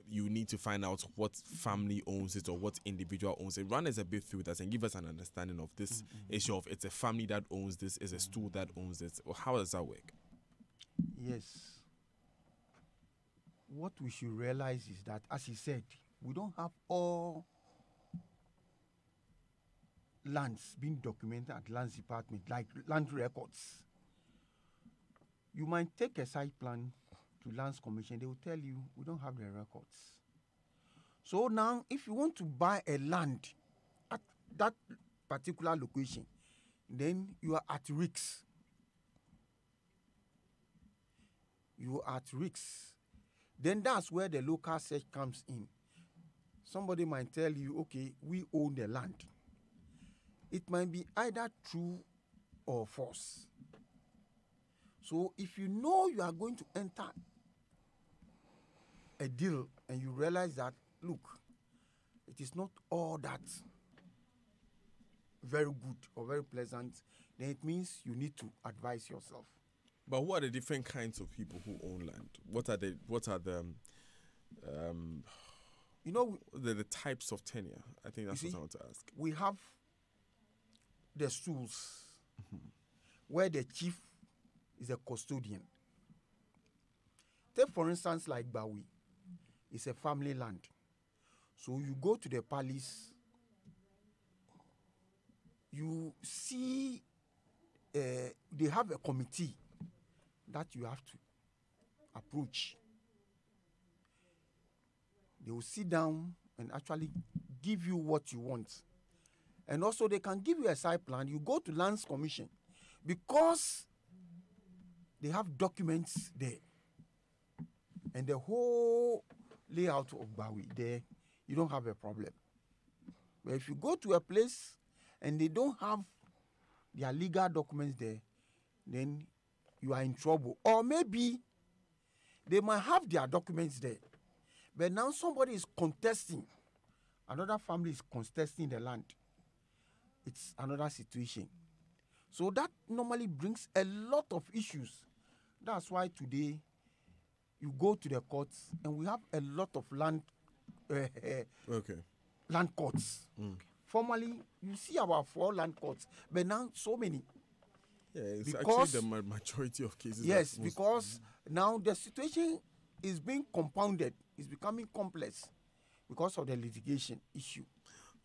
you need to find out what family owns it or what individual owns it. Run us a bit through that and give us an understanding of this issue of it's a family that owns this, is a stool that owns it. Or how does that work? Yes. what we should realize is that, as he said, we don't have all lands being documented at lands department, like land records. You might take a site plan to lands commission, they will tell you we don't have the records. So now, if you want to buy a land at that particular location, then you are at risk. You are at risk. Then that's where the local search comes in. Somebody might tell you, okay, we own the land. It might be either true or false. So if you know you are going to enter a deal and you realize that, look, it is not all that very good or very pleasant, then it means you need to advise yourself. But what are the different kinds of people who own land? What are the the types of tenure? I think that's what I want to ask. We have the stools where the chief is a custodian. Take for instance like Bawi. It's a family land. So you go to the palace, you see they have a committee that you have to approach. They will sit down and actually give you what you want. And also they can give you a site plan. You go to Lands Commission because they have documents there. And the whole layout of Bawi there, you don't have a problem. But if you go to a place and they don't have their legal documents there, then you are in trouble. Or maybe they might have their documents there, but now somebody is contesting. Another family is contesting the land. It's another situation. So that normally brings a lot of issues. That's why today you go to the courts and we have a lot of land land courts. Formerly, you see about 4 land courts, but now so many. Yeah, it's because, actually the majority of cases. Yes, because now the situation is being compounded. It's becoming complex because of the litigation issue.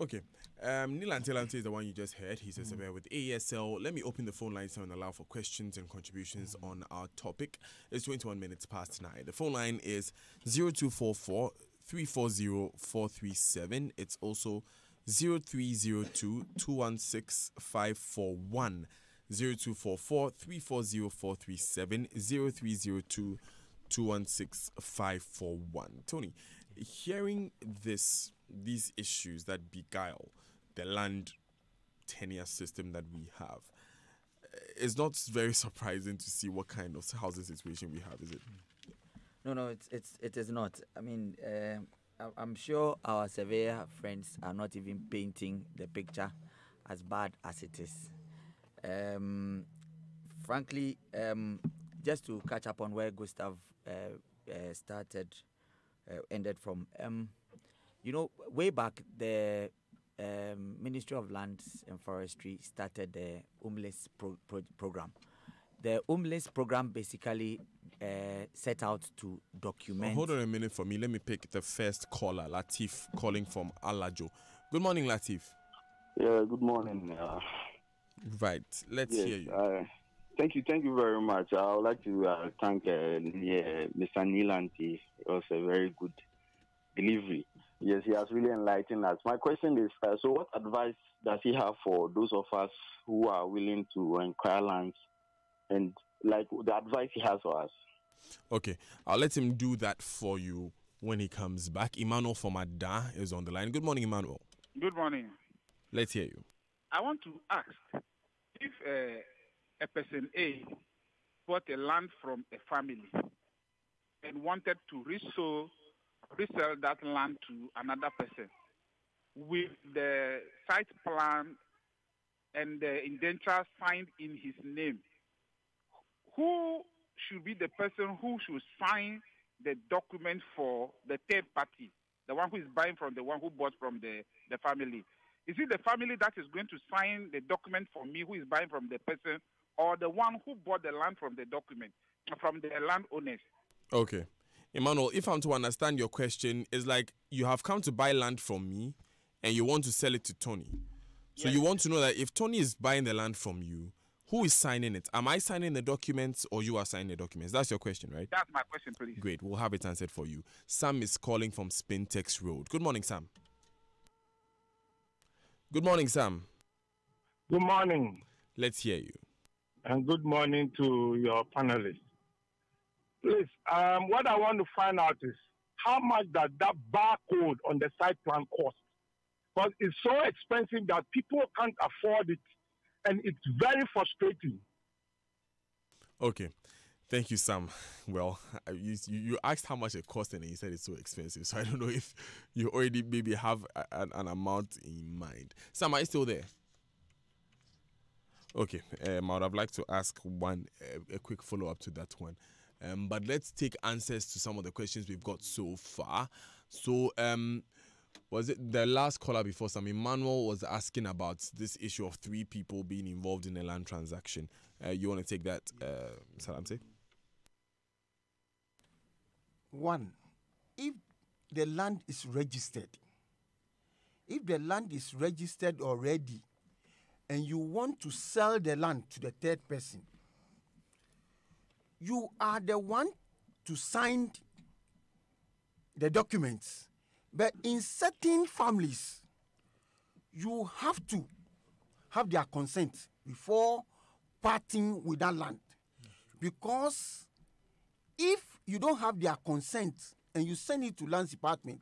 Okay. Nilan Telante is the one you just heard. He says, with ASL, let me open the phone lines and allow for questions and contributions on our topic. It's 21 minutes past 9. The phone line is 0244 340 437. It's also 0302 216 541. 0244 340 437 0302 216 541. Tony, hearing these issues that beguile the land tenure system that we have, it's not very surprising to see what kind of housing situation we have, is it? No, it is not. I mean, I'm sure our surveyor friends are not even painting the picture as bad as it is. Frankly, just to catch up on where Gustav ended from, way back, the Ministry of Lands and Forestry started the UMLES program. The UMLES program basically set out to document... hold on a minute for me. Let me pick the first caller, Latif, calling from Alajo. Good morning, Latif. Yeah, good morning. Right, let's hear you. Thank you very much. I would like to thank Mr. Nilanti. It was a very good delivery. Yes, he has really enlightened us. My question is, so what advice does he have for those of us who are willing to acquire lands, and like the advice he has for us? Okay, I'll let him do that for you when he comes back. Emmanuel from Ada is on the line. Good morning, Emmanuel. Good morning. Let's hear you. I want to ask if a person A bought a land from a family and wanted to resell that land to another person with the site plan and the indenture signed in his name, who should be the person who should sign the document for the third party, the one who is buying from the one who bought from the family? Is it the family that is going to sign the document for me who is buying from the person, or the one who bought the land from the document, from the landowners? Okay. Emmanuel, if I'm to understand your question, it's like you have come to buy land from me and you want to sell it to Tony. So you want to know that if Tony is buying the land from you, who is signing it? Am I signing the documents or you are signing the documents? That's your question, right? That's my question, please. Great. We'll have it answered for you. Sam is calling from Spintex Road. Good morning, Sam. Good morning, Sam. Good morning. Let's hear you. And good morning to your panelists. Please, what I want to find out is how much does that barcode on the site plan cost? Because it's so expensive that people can't afford it, and it's very frustrating. Okay. Thank you, Sam. Well, you asked how much it cost and you said it's so expensive. So I don't know if you already maybe have an amount in mind. Sam, are you still there? Okay. I would have liked to ask a quick follow-up to that one. But let's take answers to some of the questions we've got so far. So, was it the last caller before Sam? Emmanuel was asking about this issue of 3 people being involved in a land transaction. You want to take that, Salamse? 1, if the land is registered, already, and you want to sell the land to the third person, you are the one to sign the documents. But in certain families, you have to have their consent before parting with that land. Because if you don't have their consent and you send it to Lands Department,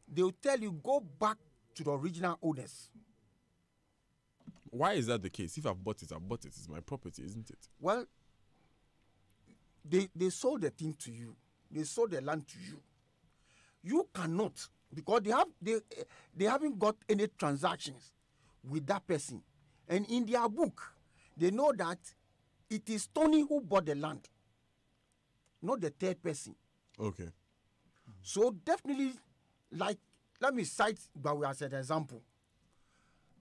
they will tell you, go back to the original owners. Why is that the case? If I've bought it, It's my property, isn't it? Well, they sold the thing to you. They sold the land to you. You cannot, because they haven't got any transactions with that person. And in their book, they know that it is Tony who bought the land, not the third person. Okay. So definitely, like, let me cite Bawi as an example.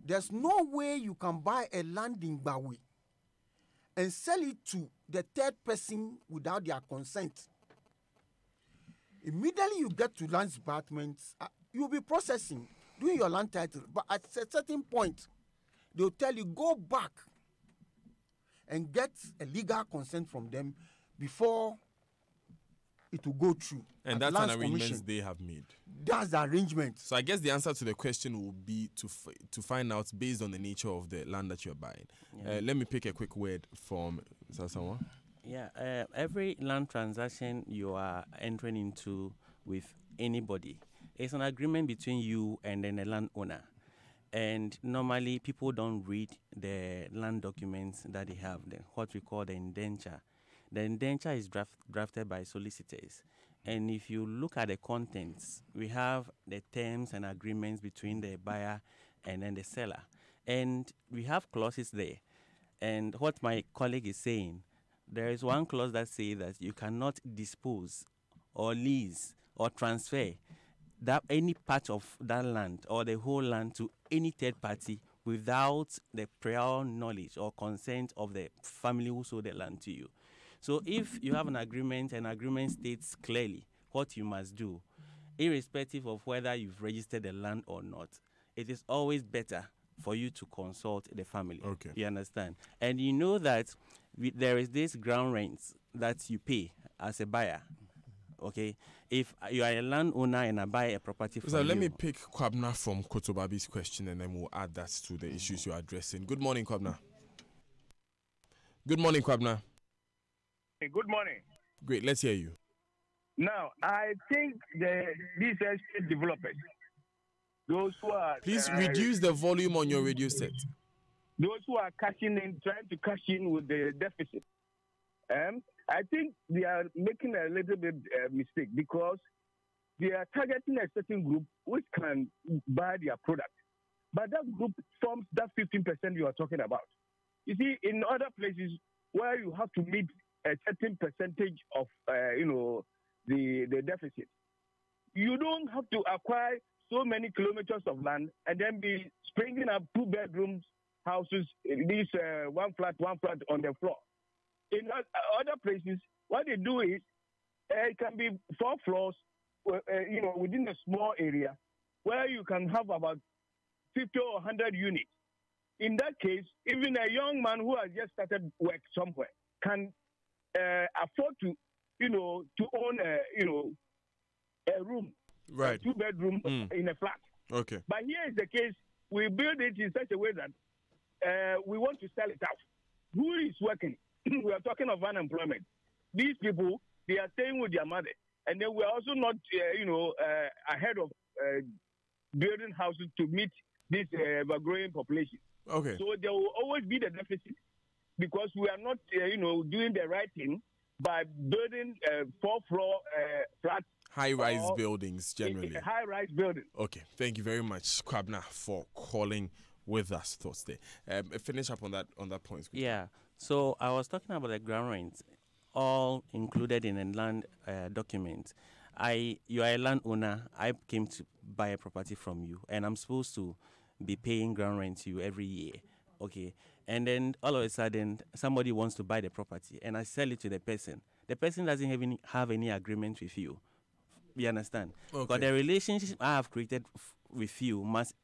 There's no way you can buy a land in Bawi and sell it to the third person without their consent. Immediately you get to Lands Department, you'll be processing, doing your land title. But at a certain point, they'll tell you, go back and get a legal consent from them before it will go through. And that's an arrangement they have made. That's the arrangement. So I guess the answer to the question will be to find out based on the nature of the land that you're buying. Yeah. Let me pick a quick word from someone. Yeah, every land transaction you are entering into with anybody, it's an agreement between you and then the landowner. And normally people don't read the land documents that they have, what we call the indenture. The indenture is drafted by solicitors. And if you look at the contents, we have the terms and agreements between the buyer and then the seller. And we have clauses there. And what my colleague is saying, there is one clause that says that you cannot dispose or lease or transfer that any part of that land or the whole land to any third party without the prior knowledge or consent of the family who sold the land to you. So if you have an agreement states clearly what you must do, irrespective of whether you've registered the land or not, it is always better for you to consult the family. Okay. You understand? And you know that there is this ground rent that you pay as a buyer. Okay? If you are a landowner and I buy a property from So let you, me pick Kwabna from Kotobabi's question and then we'll add that to the issues you're addressing. Good morning, Kwabna. Good morning, Kwabna. Hey, good morning. Great, let's hear you. Now, I think these estate developers, those who are... Please reduce the volume on your radio set. Those who are cashing in, trying to cash in with the deficit, I think they are making a little bit mistake because they are targeting a certain group which can buy their product. But that group forms that 15% you are talking about. You see, in other places where you have to meet a certain percentage of, the deficit, you don't have to acquire so many kilometers of land and then be springing up 2-bedroom houses, these one flat on the floor. In other places, what they do is It can be 4 floors, within a small area where you can have about 50 or 100 units. In that case, even a young man who has just started work somewhere can afford to own a room, right, a 2-bedroom in a flat. Okay. But here is the case: we build it in such a way that we want to sell it out. Who is working? We are talking of unemployment. These people, they are staying with their mother, and then we are also not, ahead of building houses to meet this growing population. Okay. So there will always be the deficit because we are not, doing the right thing by building 4-floor flats. High-rise buildings, generally. High-rise buildings. Okay. Thank you very much, Kwabna, for calling with us thoughts there. Finish up on that point. Gustav. Yeah. So I was talking about the ground rent, all included in a land document. You are a landowner. I came to buy a property from you, and I'm supposed to be paying ground rent to you every year. Okay. And then all of a sudden, somebody wants to buy the property, and I sell it to the person. The person doesn't have any agreement with you. You understand? Okay. But the relationship I have created with you must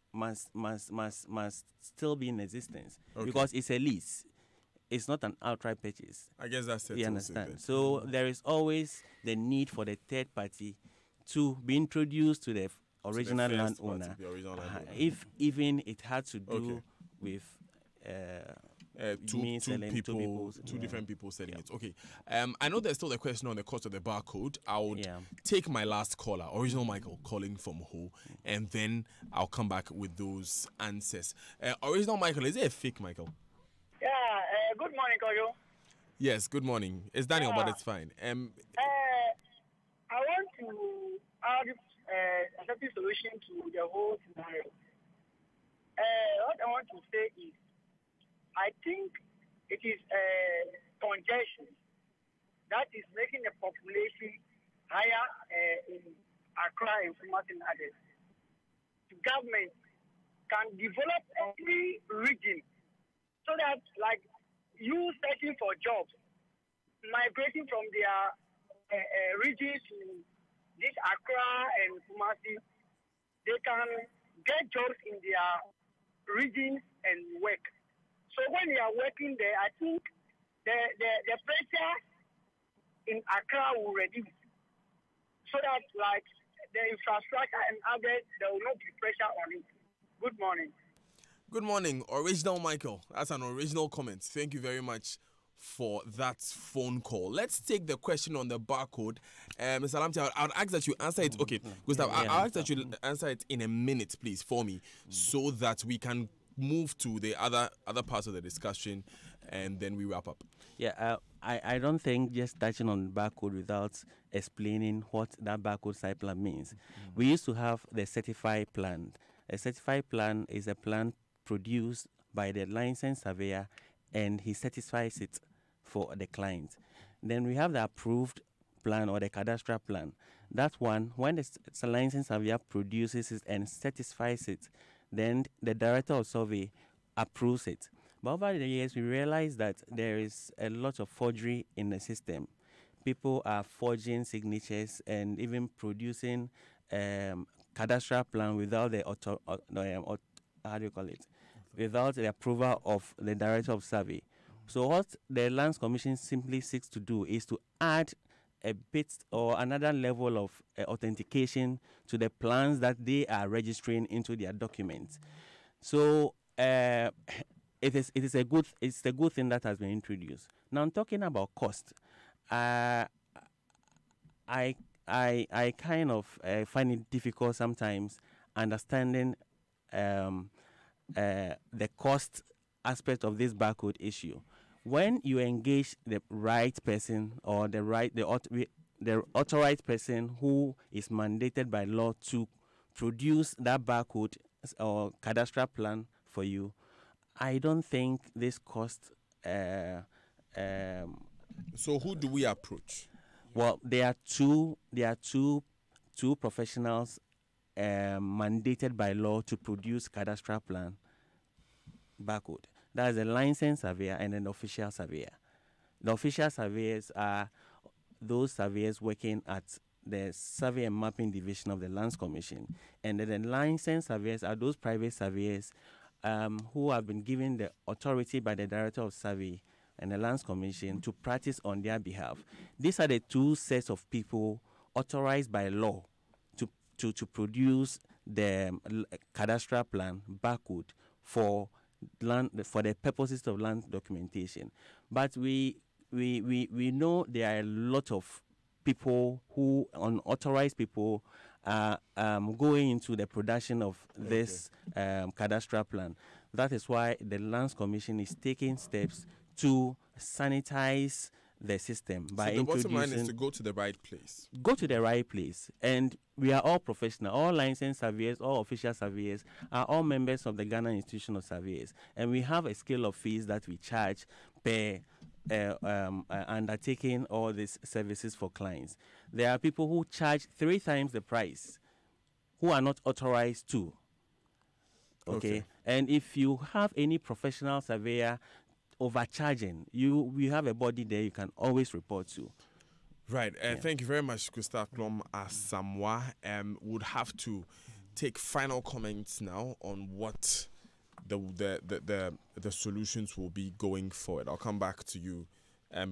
still be in existence, Okay. because it's a lease. It's not an outright purchase. I guess that's it. You understand? So there is always the need for the third party to be introduced to the original first landowner. party, the original landowner. If even it had to do Okay. with two selling two different people selling it. Okay. I know there's still a question on the cost of the barcode. I would take my last caller, Original Michael, calling from Ho, and then I'll come back with those answers. Original Michael, is it a fake Michael? Yeah, good morning, Koyo. Yes, good morning. It's Daniel, but it's fine. I want to add a certain solution to the whole scenario. What I want to say is, I think it is congestion that is making the population higher in Accra and Kumasi and others. The government can develop every region so that, like, you searching for jobs, migrating from their regions to this Accra and Kumasi, they can get jobs in their regions and work. So when they are working there, I think the pressure in Accra will reduce, so that, like, the infrastructure and others, there will not be pressure on it. Good morning. Good morning, Original Michael. That's an original comment. Thank you very much for that phone call. Let's take the question on the barcode. Mr. Lamte, I would ask that you answer it. Okay, Gustav, I'll ask that you answer it in a minute, please, for me, so that we can move to the other parts of the discussion, and then we wrap up. Yeah, I don't think just touching on barcode without explaining what that barcode site plan means. We used to have the certified plan. A certified plan is a plan produced by the licensed surveyor, and he certifies it for the client. Then we have the approved plan or the cadastral plan. That one, when the licensed surveyor produces it and certifies it, then the director of survey approves it. But over the years, we realize that there is a lot of forgery in the system. People are forging signatures and even producing cadastral plan without the without the approval of the director of survey. So what the Lands Commission simply seeks to do is to add a bit or another level of authentication to the plans that they are registering into their documents. So it's a good thing that has been introduced. Now I'm talking about cost. I kind of find it difficult sometimes understanding the cost aspect of this barcode issue. When you engage the right person or the authorized person who is mandated by law to produce that barcode or cadastral plan for you, I don't think this cost. So who do we approach? Well, there are two professionals mandated by law to produce cadastral plan barcode. That is a licensed surveyor and an official surveyor. The official surveyors are those surveyors working at the Survey and Mapping Division of the Lands Commission. And then the licensed surveyors are those private surveyors who have been given the authority by the Director of Survey and the Lands Commission to practice on their behalf. These are the two sets of people authorized by law to produce the cadastral plan backward for land, for the purposes of land documentation. But we know there are a lot of people who, unauthorized people, are going into the production of this cadastral plan. That is why the Lands Commission is taking steps to sanitize the system by the bottom line is to go to the right place. Go to the right place. And we are all professional. All licensed surveyors, all official surveyors are all members of the Ghana Institution of Surveyors. And we have a scale of fees that we charge per undertaking all these services for clients. There are people who charge 3 times the price who are not authorized to. Okay. And if you have any professional surveyor overcharging, you have a body there you can always report to. Right. Thank you very much, Gustav Plum Asamoah. Would have to take final comments now on what the solutions will be going forward. I'll come back to you,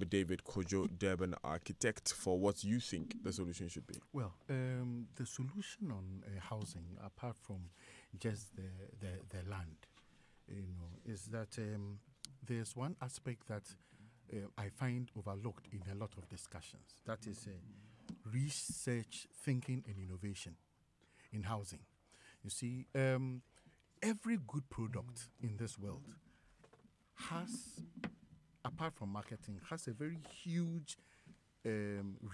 David Kojo, Durban architect, for what you think the solution should be. Well, the solution on housing, apart from just the land, is that there's one aspect that I find overlooked in a lot of discussions. That is research, thinking, and innovation in housing. You see, every good product in this world has, apart from marketing, has a very huge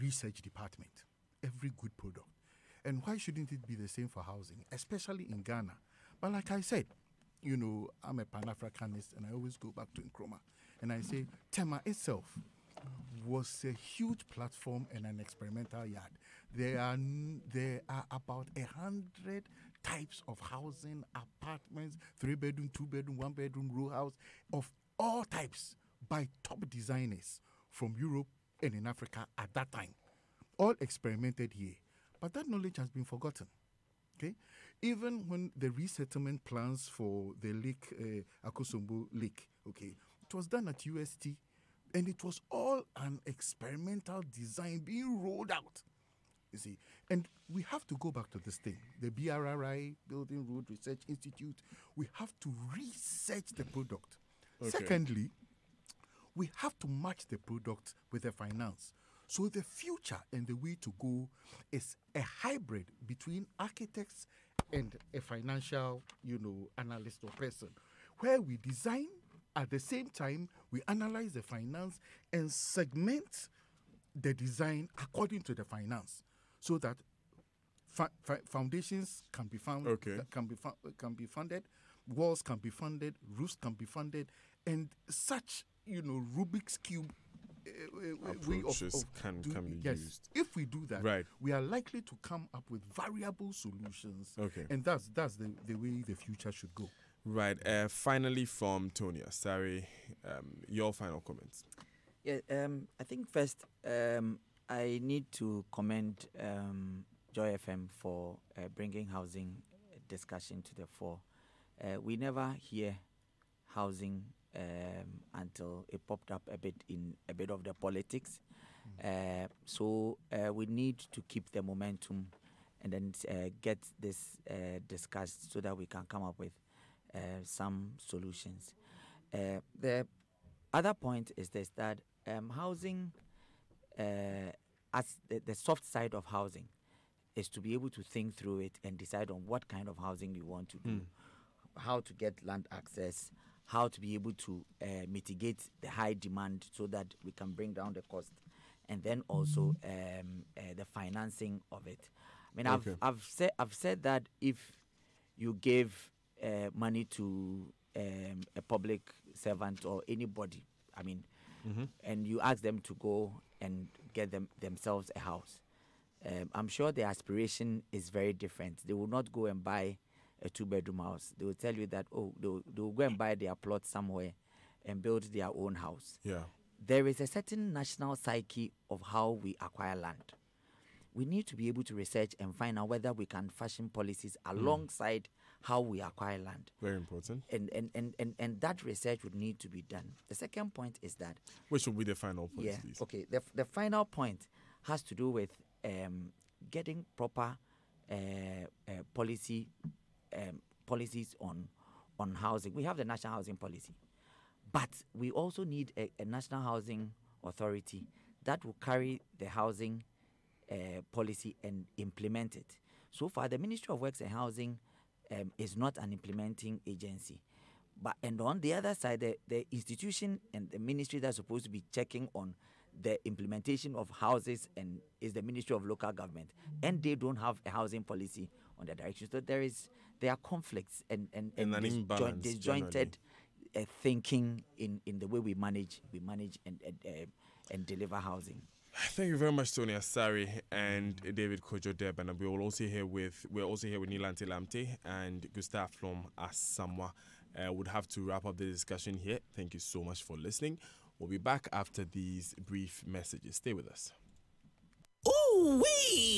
research department. Every good product. And why shouldn't it be the same for housing, especially in Ghana? But like I said, I'm a Pan-Africanist, and I always go back to Nkrumah. And I say, Tema itself was a huge platform and an experimental yard. There are about 100 types of housing, apartments, 3-bedroom, 2-bedroom, 1-bedroom, row house, of all types by top designers from Europe and in Africa at that time. All experimented here. But that knowledge has been forgotten. Okay? Even when the resettlement plans for the lake, Akosombo Lake, okay, it was done at UST, and it was all an experimental design being rolled out. You see, and we have to go back to this thing, the BRRI, Building Road Research Institute. We have to research the product. Okay. Secondly, we have to match the product with the finance. So the future and the way to go is a hybrid between architects and a financial, analyst or person, where we design, at the same time, we analyze the finance and segment the design according to the finance, so that foundations can be found, can be funded, walls can be funded, roofs can be funded, and such, Rubik's Cube approaches can be used. If we do that, right, we are likely to come up with variable solutions. Okay. And that's the way the future should go. Right. Finally, from Tony Asare, your final comments. Yeah. I think first, I need to commend Joy FM for bringing housing discussion to the fore. We never hear housing until it popped up a bit of the politics. So we need to keep the momentum and then get this discussed so that we can come up with some solutions. The other point is this, that housing, as the soft side of housing, is to be able to think through it and decide on what kind of housing you want to do, how to get land access, how to be able to mitigate the high demand so that we can bring down the cost, and then also the financing of it. I mean, I've said that if you give money to a public servant or anybody, I mean, and you ask them to go and get themselves a house, I'm sure their aspiration is very different. They will not go and buy a 2-bedroom house. They will tell you that, they'll go and buy their plot somewhere and build their own house. Yeah. there is a certain national psyche of how we acquire land. We need to be able to research and find out whether we can fashion policies alongside how we acquire land. Very important. And that research would need to be done. The second point is that... Which will be the final point, please? Okay. The final point has to do with getting proper policies on housing. We have the National Housing Policy, but we also need a National Housing Authority that will carry the housing policy and implement it. So far, the Ministry of Works and Housing is not an implementing agency. And on the other side, the institution and the ministry that's supposed to be checking on the implementation of houses and is the Ministry of Local Government, and they don't have a housing policy on their direction. So there are conflicts and disjointed thinking in the way we manage and deliver housing. Thank you very much, Tony Asari and David Kojo Deb, and we're also here with Nilanti Lamte and Gustav from Asamoah. Would have to wrap up the discussion here. Thank you so much for listening. We'll be back after these brief messages. Stay with us. Ooh-wee!